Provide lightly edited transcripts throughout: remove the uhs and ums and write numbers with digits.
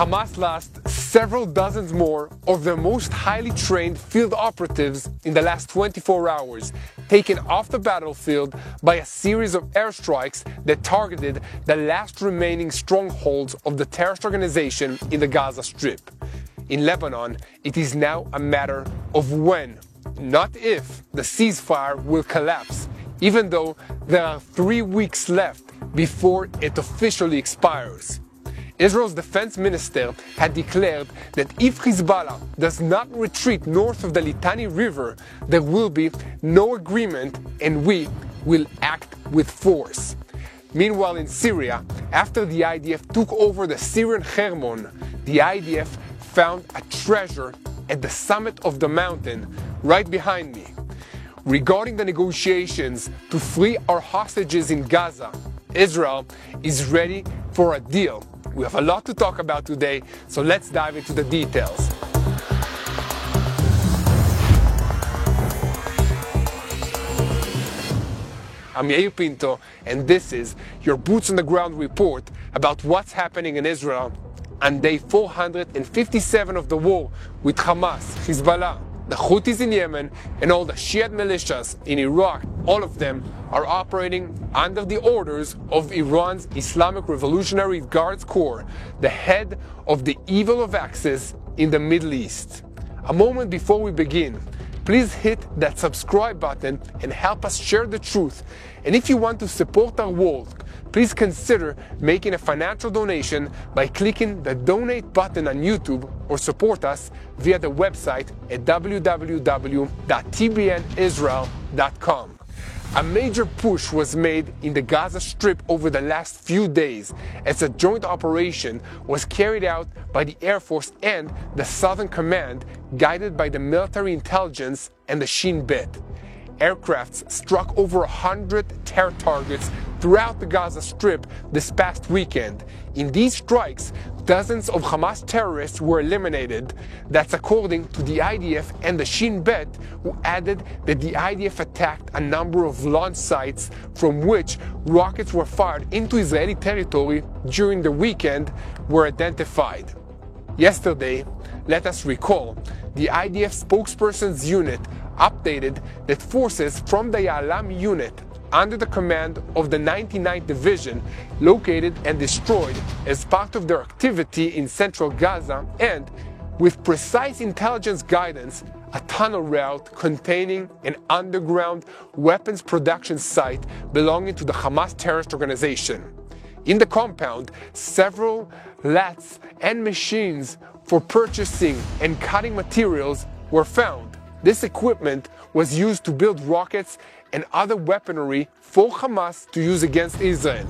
Hamas lost several dozens more of their most highly trained field operatives in the last 24 hours, taken off the battlefield by a series of airstrikes that targeted the last remaining strongholds of the terrorist organization in the Gaza Strip. In Lebanon, it is now a matter of when, not if, the ceasefire will collapse, even though there are 3 weeks left before it officially expires. Israel's defense minister had declared that if Hezbollah does not retreat north of the Litani River, there will be no agreement and we will act with force. Meanwhile, in Syria, after the IDF took over the Syrian Hermon, the IDF found a treasure at the summit of the mountain right behind me. Regarding the negotiations to free our hostages in Gaza, Israel is ready for a deal. We have a lot to talk about today, so let's dive into the details. I'm Yair Pinto, and this is your Boots on the Ground report about what's happening in Israel on day 457 of the war with Hamas, Hezbollah, the Houthis in Yemen, and all the Shiite militias in Iraq. All of them are operating under the orders of Iran's Islamic Revolutionary Guards Corps, the head of the evil of Axis in the Middle East. A moment before we begin, please hit that subscribe button and help us share the truth. And if you want to support our work, please consider making a financial donation by clicking the donate button on YouTube or support us via the website at www.tbnisrael.com. A major push was made in the Gaza Strip over the last few days as a joint operation was carried out by the Air Force and the Southern Command, guided by the military intelligence and the Shin Bet. Aircrafts struck over 100 terror targets throughout the Gaza Strip this past weekend. In these strikes, dozens of Hamas terrorists were eliminated. That's according to the IDF and the Shin Bet, who added that the IDF attacked a number of launch sites from which rockets were fired into Israeli territory during the weekend were identified. Yesterday, let us recall, the IDF spokesperson's unit updated that forces from the Ya'alam unit under the command of the 99th Division located and destroyed as part of their activity in central Gaza and, with precise intelligence guidance, a tunnel route containing an underground weapons production site belonging to the Hamas terrorist organization. In the compound, several laths and machines for purchasing and cutting materials were found. This equipment was used to build rockets and other weaponry for Hamas to use against Israel.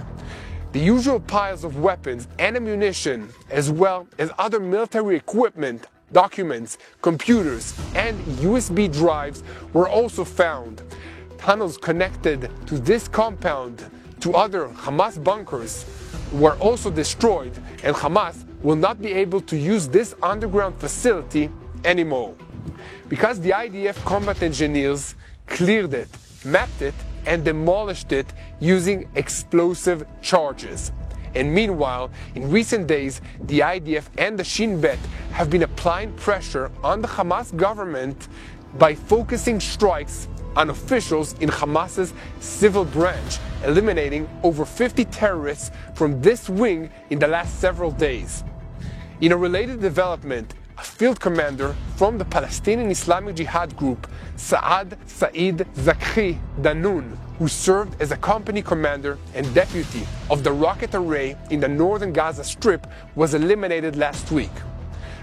The usual piles of weapons and ammunition, as well as other military equipment, documents, computers, and USB drives were also found. Tunnels connected to this compound to other Hamas bunkers were also destroyed, and Hamas will not be able to use this underground facility anymore. Because the IDF combat engineers cleared it, mapped it, and demolished it using explosive charges. And meanwhile, in recent days, the IDF and the Shin Bet have been applying pressure on the Hamas government by focusing strikes on officials in Hamas's civil branch, eliminating over 50 terrorists from this wing in the last several days. In a related development, a field commander from the Palestinian Islamic Jihad group, Saad Said Zakhi Danoun, who served as a company commander and deputy of the rocket array in the northern Gaza Strip, was eliminated last week.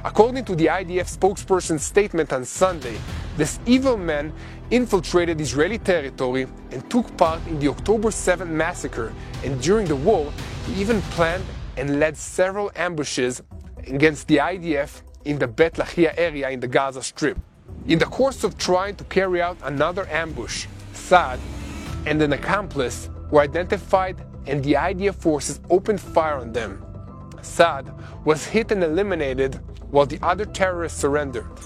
According to the IDF spokesperson's statement on Sunday, this evil man infiltrated Israeli territory and took part in the October 7th massacre, and during the war, he even planned and led several ambushes against the IDF in the Bet Lahia area in the Gaza Strip. In the course of trying to carry out another ambush, Saad and an accomplice were identified and the IDF forces opened fire on them. Saad was hit and eliminated while the other terrorists surrendered.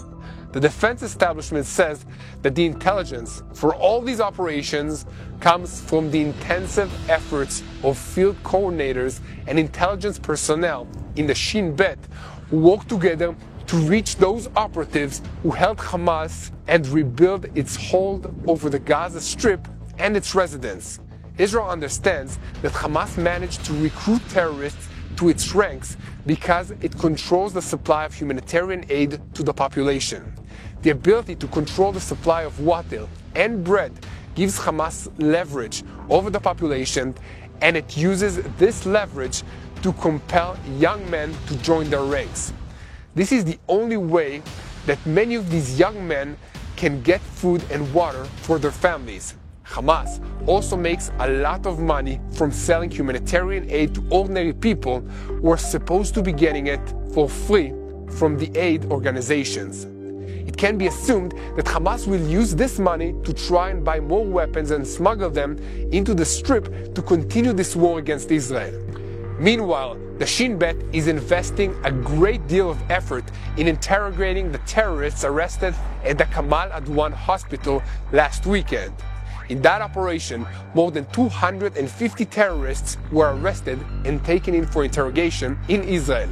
The defense establishment says that the intelligence for all these operations comes from the intensive efforts of field coordinators and intelligence personnel in the Shin Bet who work together to reach those operatives who held Hamas and rebuild its hold over the Gaza Strip and its residents. Israel understands that Hamas managed to recruit terrorists to its ranks because it controls the supply of humanitarian aid to the population. The ability to control the supply of water and bread gives Hamas leverage over the population, and it uses this leverage to compel young men to join their ranks. This is the only way that many of these young men can get food and water for their families. Hamas also makes a lot of money from selling humanitarian aid to ordinary people who are supposed to be getting it for free from the aid organizations. It can be assumed that Hamas will use this money to try and buy more weapons and smuggle them into the Strip to continue this war against Israel. Meanwhile, the Shin Bet is investing a great deal of effort in interrogating the terrorists arrested at the Kamal Adwan hospital last weekend. In that operation, more than 250 terrorists were arrested and taken in for interrogation in Israel.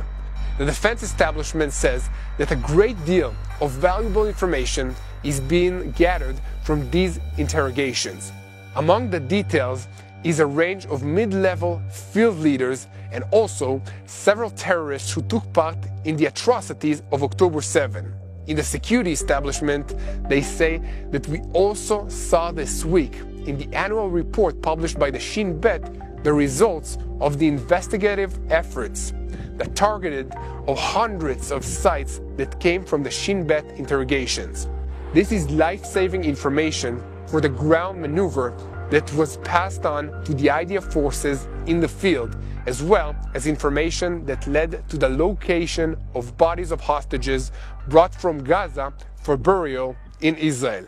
The defense establishment says that a great deal of valuable information is being gathered from these interrogations. Among the details is a range of mid-level field leaders and also several terrorists who took part in the atrocities of October 7. In the security establishment, they say that we also saw this week in the annual report published by the Shin Bet the results of the investigative efforts that targeted hundreds of sites that came from the Shin Bet interrogations. This is life-saving information for the ground maneuver that was passed on to the IDF forces in the field, as well as information that led to the location of bodies of hostages brought from Gaza for burial in Israel.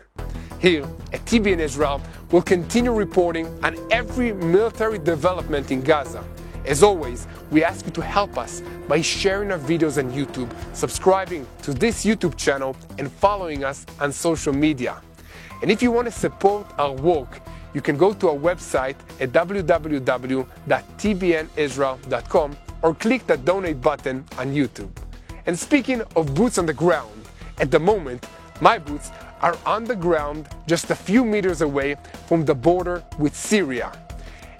Here at TBN Israel, we'll continue reporting on every military development in Gaza. As always, we ask you to help us by sharing our videos on YouTube, subscribing to this YouTube channel, and following us on social media. And if you want to support our work, you can go to our website at www.tbnisrael.com or click the donate button on YouTube. And speaking of boots on the ground, at the moment, my boots are on the ground just a few meters away from the border with Syria.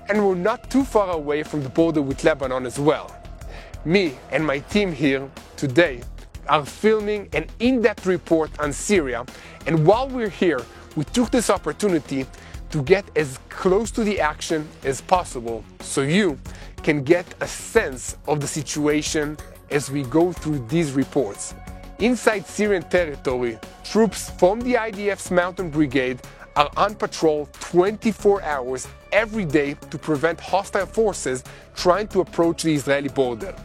And we're not too far away from the border with Lebanon as well. Me and my team here today are filming an in-depth report on Syria, and while we're here, we took this opportunity to get as close to the action as possible so you can get a sense of the situation as we go through these reports. Inside Syrian territory, troops from the IDF's Mountain Brigade are on patrol 24 hours every day to prevent hostile forces trying to approach the Israeli border.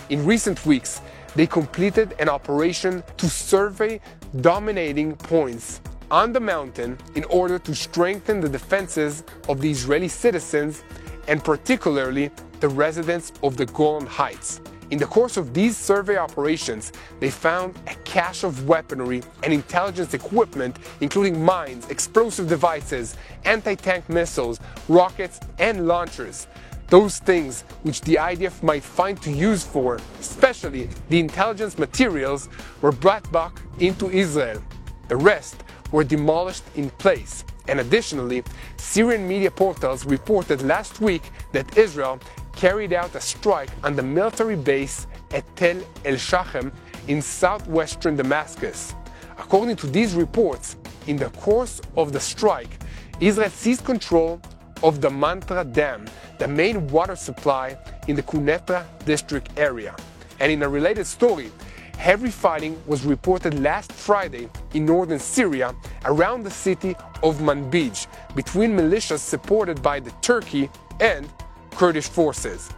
In recent weeks, they completed an operation to survey dominating points on the mountain in order to strengthen the defenses of the Israeli citizens and particularly the residents of the Golan Heights. In the course of these survey operations, they found a cache of weaponry and intelligence equipment, including mines, explosive devices, anti-tank missiles, rockets, and launchers. Those things which the IDF might find to use for, especially the intelligence materials, were brought back into Israel. The rest were demolished in place. And additionally, Syrian media portals reported last week that Israel carried out a strike on the military base at Tel El-Shachem in southwestern Damascus. According to these reports, in the course of the strike, Israel seized control of the Mantra Dam, the main water supply in the Quneitra district area. And in a related story, heavy fighting was reported last Friday in northern Syria around the city of Manbij between militias supported by the Turkey and Kurdish forces.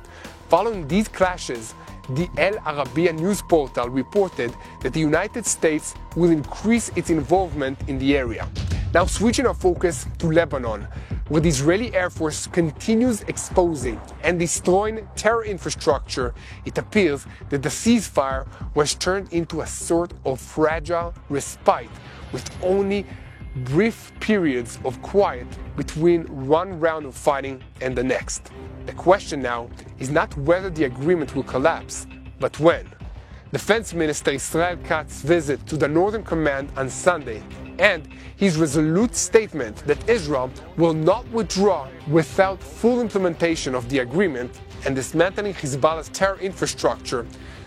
Following these clashes, the El Arabiya news portal reported that the United States will increase its involvement in the area. Now switching our focus to Lebanon, where the Israeli Air Force continues exposing and destroying terror infrastructure, it appears that the ceasefire was turned into a sort of fragile respite, with only brief periods of quiet between one round of fighting and the next. The question now is not whether the agreement will collapse, but when. Defense Minister Israel Katz's visit to the Northern Command on Sunday and his resolute statement that Israel will not withdraw without full implementation of the agreement and dismantling Hezbollah's terror infrastructure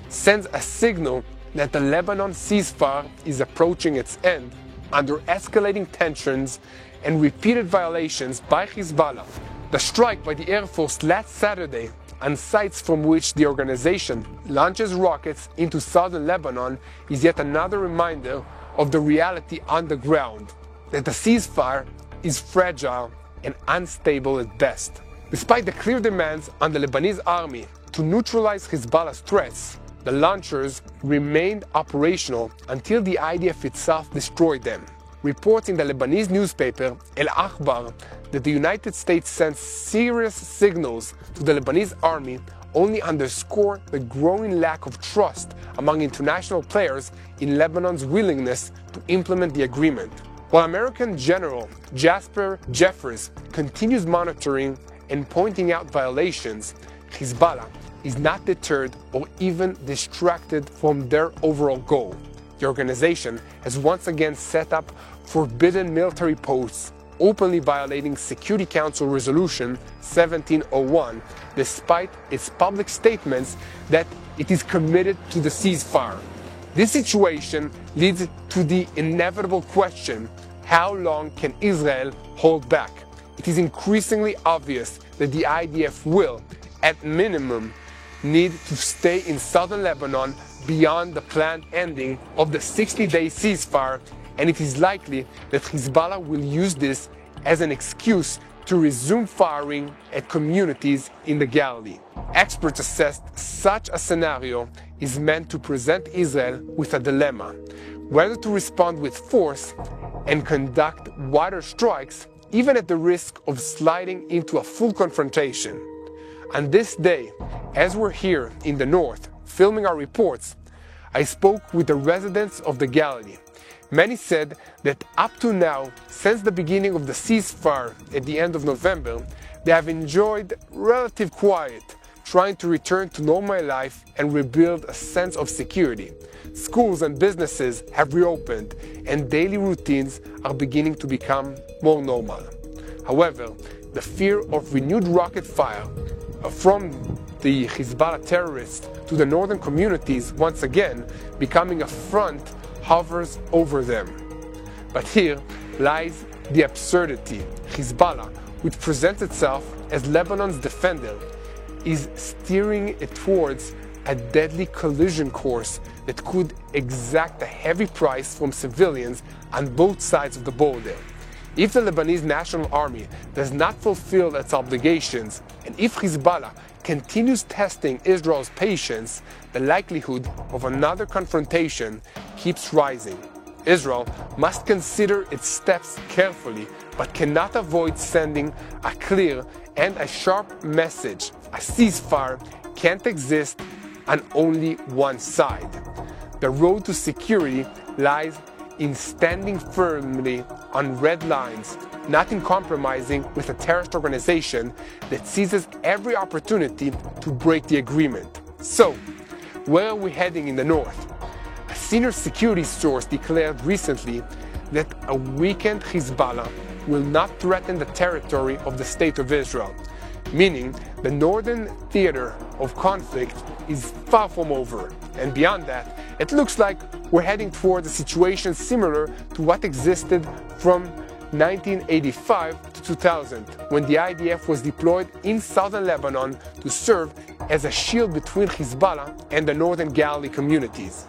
sends a signal that the Lebanon ceasefire is approaching its end under escalating tensions and repeated violations by Hezbollah. The strike by the Air Force last Saturday on sites from which the organization launches rockets into southern Lebanon is yet another reminder of the reality on the ground, that the ceasefire is fragile and unstable at best. Despite the clear demands on the Lebanese army to neutralize Hezbollah's threats, the launchers remained operational until the IDF itself destroyed them. Reports in the Lebanese newspaper El Akhbar that the United States sent serious signals to the Lebanese army only underscore the growing lack of trust among international players in Lebanon's willingness to implement the agreement. While American General Jasper Jeffers continues monitoring and pointing out violations, Hezbollah is not deterred or even distracted from their overall goal. The organization has once again set up forbidden military posts, openly violating Security Council Resolution 1701, despite its public statements that it is committed to the ceasefire. This situation leads to the inevitable question: how long can Israel hold back? It is increasingly obvious that the IDF will, at minimum, need to stay in southern Lebanon beyond the planned ending of the 60-day ceasefire, and it is likely that Hezbollah will use this as an excuse to resume firing at communities in the Galilee. Experts assess such a scenario is meant to present Israel with a dilemma: whether to respond with force and conduct wider strikes, even at the risk of sliding into a full confrontation. On this day, as we're here in the north filming our reports, I spoke with the residents of the Galilee. Many said that up to now, since the beginning of the ceasefire at the end of November, they have enjoyed relative quiet, trying to return to normal life and rebuild a sense of security. Schools and businesses have reopened, and daily routines are beginning to become more normal. However, the fear of renewed rocket fire from the Hezbollah terrorists to the northern communities once again becoming a front hovers over them. But here lies the absurdity. Hezbollah, which presents itself as Lebanon's defender, is steering it towards a deadly collision course that could exact a heavy price from civilians on both sides of the border. If the Lebanese National Army does not fulfill its obligations, and if Hezbollah continues testing Israel's patience, the likelihood of another confrontation keeps rising. Israel must consider its steps carefully, but cannot avoid sending a clear and a sharp message: a ceasefire can't exist on only one side. The road to security lies in standing firmly on red lines, not in compromising with a terrorist organization that seizes every opportunity to break the agreement. So, where are we heading in the north? A senior security source declared recently that a weakened Hezbollah will not threaten the territory of the State of Israel, meaning the northern theater of conflict is far from over. And beyond that, it looks like we're heading towards a situation similar to what existed from 1985 to 2000, when the IDF was deployed in southern Lebanon to serve as a shield between Hezbollah and the northern Galilee communities.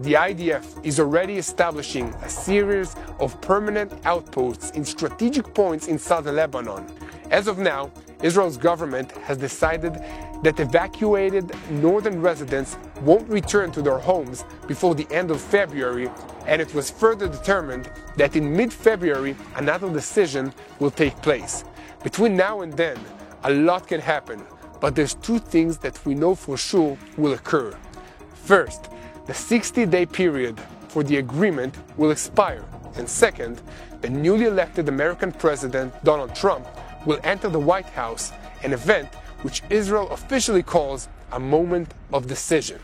The IDF is already establishing a series of permanent outposts in strategic points in southern Lebanon. As of now, Israel's government has decided that evacuated northern residents won't return to their homes before the end of February, and it was further determined that in mid-February another decision will take place. Between now and then, a lot can happen, but there's two things that we know for sure will occur. First, the 60-day period for the agreement will expire, and second, the newly elected American President Donald Trump will enter the White House, an event which Israel officially calls a moment of decision.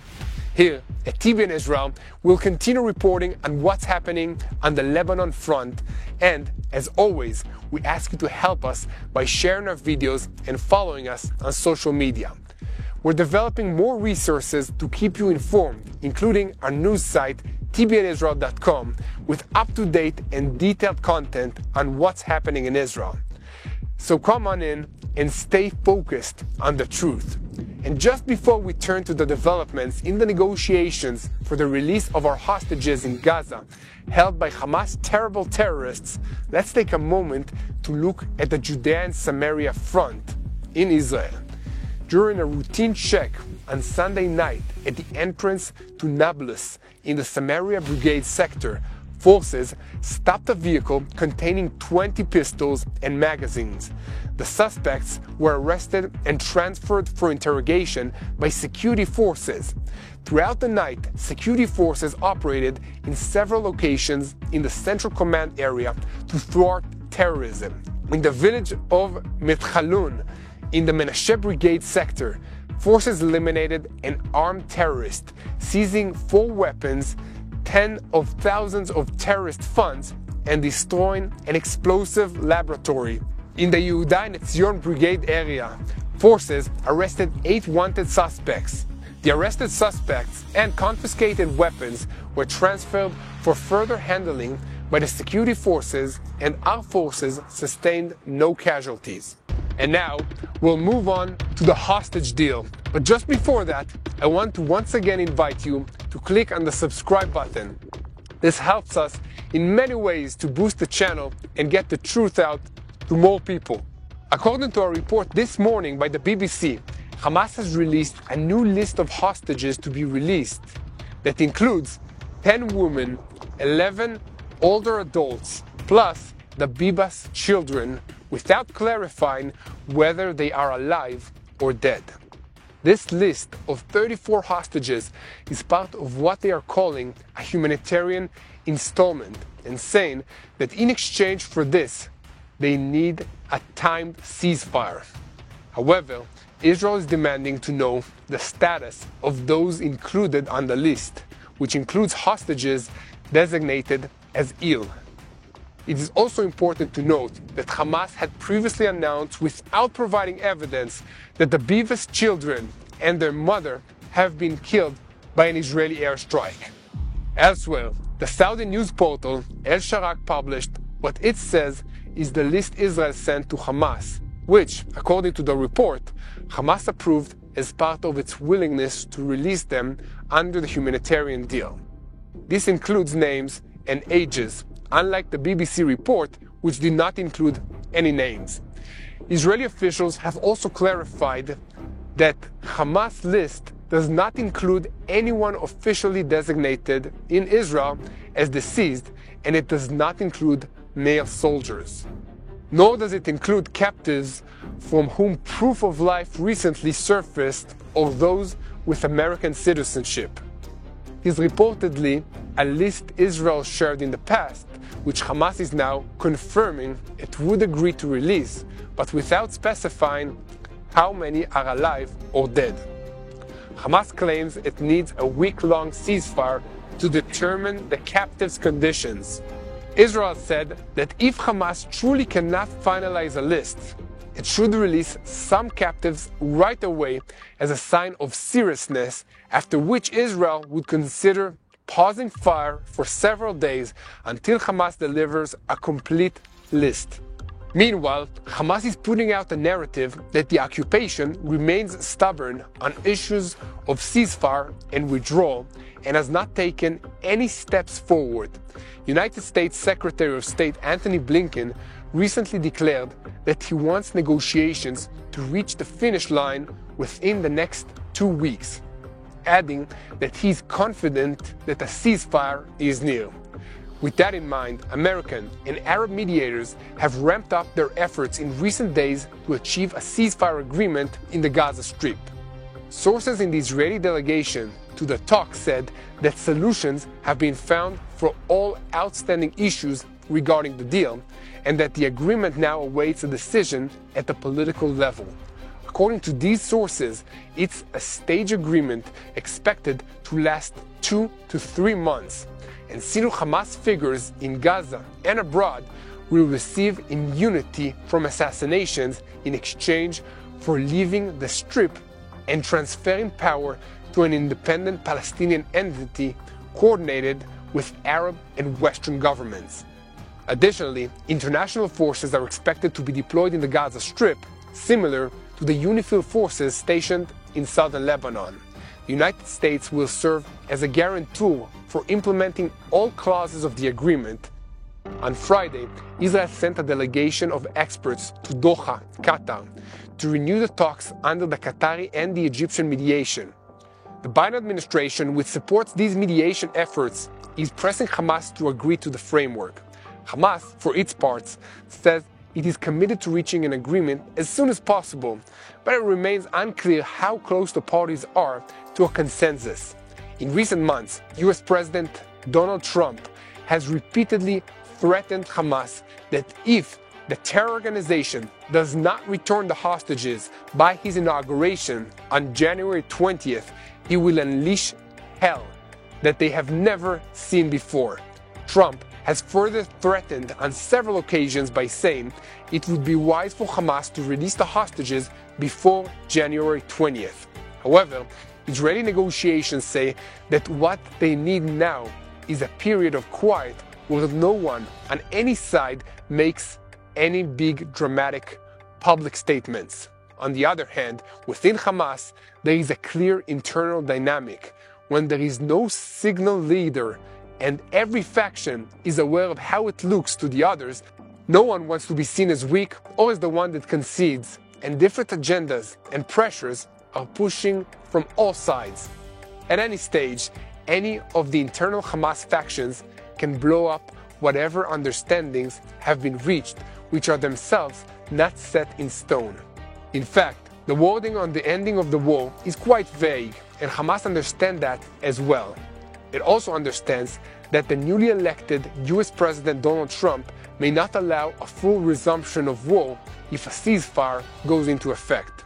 Here at TBN Israel, we'll continue reporting on what's happening on the Lebanon front, and as always, we ask you to help us by sharing our videos and following us on social media. We're developing more resources to keep you informed, including our news site TBNIsrael.com with up-to-date and detailed content on what's happening in Israel. So come on in and stay focused on the truth. And just before we turn to the developments in the negotiations for the release of our hostages in Gaza, held by Hamas terrible terrorists, let's take a moment to look at the Judea and Samaria front in Israel. During a routine check on Sunday night at the entrance to Nablus in the Samaria Brigade sector, forces stopped a vehicle containing 20 pistols and magazines. The suspects were arrested and transferred for interrogation by security forces. Throughout the night, security forces operated in several locations in the Central Command area to thwart terrorism. In the village of Metchalun, in the Menashe Brigade sector, forces eliminated an armed terrorist, seizing 4 weapons, 10 of thousands of terrorist funds, and destroying an explosive laboratory. In the Yehuda and Etzion Brigade area, forces arrested 8 wanted suspects. The arrested suspects and confiscated weapons were transferred for further handling by the security forces, and our forces sustained no casualties. And now, we'll move on to the hostage deal. But just before that, I want to once again invite you to click on the subscribe button. This helps us in many ways to boost the channel and get the truth out to more people. According to a report this morning by the BBC, Hamas has released a new list of hostages to be released that includes 10 women, 11 older adults, plus the Bibas children, without clarifying whether they are alive or dead. This list of 34 hostages is part of what they are calling a humanitarian installment, and saying that in exchange for this, they need a timed ceasefire. However, Israel is demanding to know the status of those included on the list, which includes hostages designated as ill. It is also important to note that Hamas had previously announced, without providing evidence, that the Bibas children and their mother have been killed by an Israeli airstrike. Elsewhere, the Saudi news portal El Sharak published what it says is the list Israel sent to Hamas, which, according to the report, Hamas approved as part of its willingness to release them under the humanitarian deal. This includes names and ages, unlike the BBC report, which did not include any names. Israeli officials have also clarified that Hamas list does not include anyone officially designated in Israel as deceased, and it does not include male soldiers. Nor does it include captives from whom proof of life recently surfaced or those with American citizenship. It is reportedly a list Israel shared in the past, which Hamas is now confirming it would agree to release, but without specifying how many are alive or dead. Hamas claims it needs a week-long ceasefire to determine the captives' conditions. Israel said that if Hamas truly cannot finalize a list, it should release some captives right away as a sign of seriousness, after which Israel would consider pausing fire for several days until Hamas delivers a complete list. Meanwhile, Hamas is putting out a narrative that the occupation remains stubborn on issues of ceasefire and withdrawal and has not taken any steps forward. United States Secretary of State Antony Blinken recently declared that he wants negotiations to reach the finish line within the next 2 weeks, adding that he's confident that a ceasefire is near. With that in mind, American and Arab mediators have ramped up their efforts in recent days to achieve a ceasefire agreement in the Gaza Strip. Sources in the Israeli delegation to the talks said that solutions have been found for all outstanding issues regarding the deal, and that the agreement now awaits a decision at the political level. According to these sources, it's a stage agreement expected to last 2 to 3 months, and senior Hamas figures in Gaza and abroad will receive immunity from assassinations in exchange for leaving the Strip and transferring power to an independent Palestinian entity coordinated with Arab and Western governments. Additionally, international forces are expected to be deployed in the Gaza Strip, similar to the UNIFIL forces stationed in southern Lebanon. The United States will serve as a guarantor for implementing all clauses of the agreement. On Friday, Israel sent a delegation of experts to Doha, Qatar, to renew the talks under the Qatari and the Egyptian mediation. The Biden administration, which supports these mediation efforts, is pressing Hamas to agree to the framework. Hamas, for its part, says it is committed to reaching an agreement as soon as possible, but it remains unclear how close the parties are to a consensus. In recent months, US President Donald Trump has repeatedly threatened Hamas that if the terror organization does not return the hostages by his inauguration on January 20th, he will unleash hell that they have never seen before. Trump has further threatened on several occasions by saying it would be wise for Hamas to release the hostages before January 20th. However, Israeli negotiations say that what they need now is a period of quiet where no one on any side makes any big dramatic public statements. On the other hand, within Hamas, there is a clear internal dynamic. When there is no signal leader and every faction is aware of how it looks to the others, no one wants to be seen as weak or as the one that concedes, and different agendas and pressures are pushing from all sides. At any stage, any of the internal Hamas factions can blow up whatever understandings have been reached, which are themselves not set in stone. In fact, the wording on the ending of the war is quite vague, and Hamas understands that as well. It also understands that the newly elected US President Donald Trump may not allow a full resumption of war if a ceasefire goes into effect.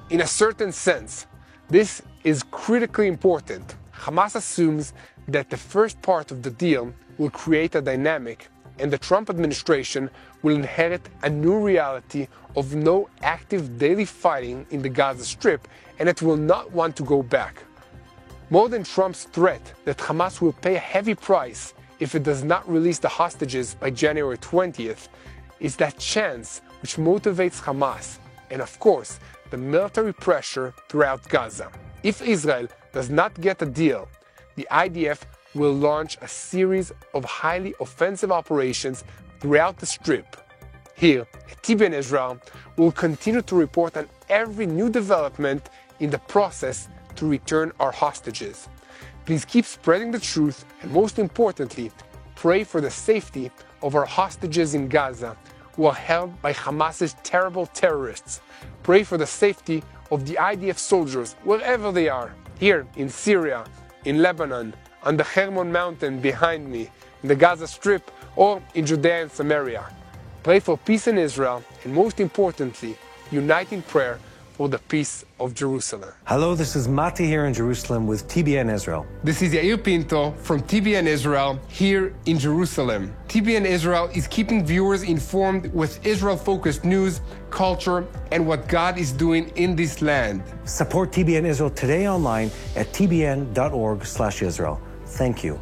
In a certain sense, this is critically important. Hamas assumes that the first part of the deal will create a dynamic, and the Trump administration will inherit a new reality of no active daily fighting in the Gaza Strip, and it will not want to go back. More than Trump's threat that Hamas will pay a heavy price if it does not release the hostages by January 20th, is that chance which motivates Hamas, and of course, the military pressure throughout Gaza. If Israel does not get a deal, the IDF will launch a series of highly offensive operations throughout the Strip. Here, at TBN Israel, we'll continue to report on every new development in the process to return our hostages. Please keep spreading the truth, and most importantly, pray for the safety of our hostages in Gaza who are held by Hamas's terrible terrorists. Pray for the safety of the IDF soldiers wherever they are, here in Syria, in Lebanon, on the Hermon mountain behind me, in the Gaza Strip, or in Judea and Samaria. Pray for peace in Israel, and most importantly, unite in prayer for the peace of Jerusalem. Hello, this is Mati here in Jerusalem with TBN Israel. This is Yair Pinto from TBN Israel here in Jerusalem. TBN Israel is keeping viewers informed with Israel-focused news, culture, and what God is doing in this land. Support TBN Israel today online at tbn.org/Israel. Thank you.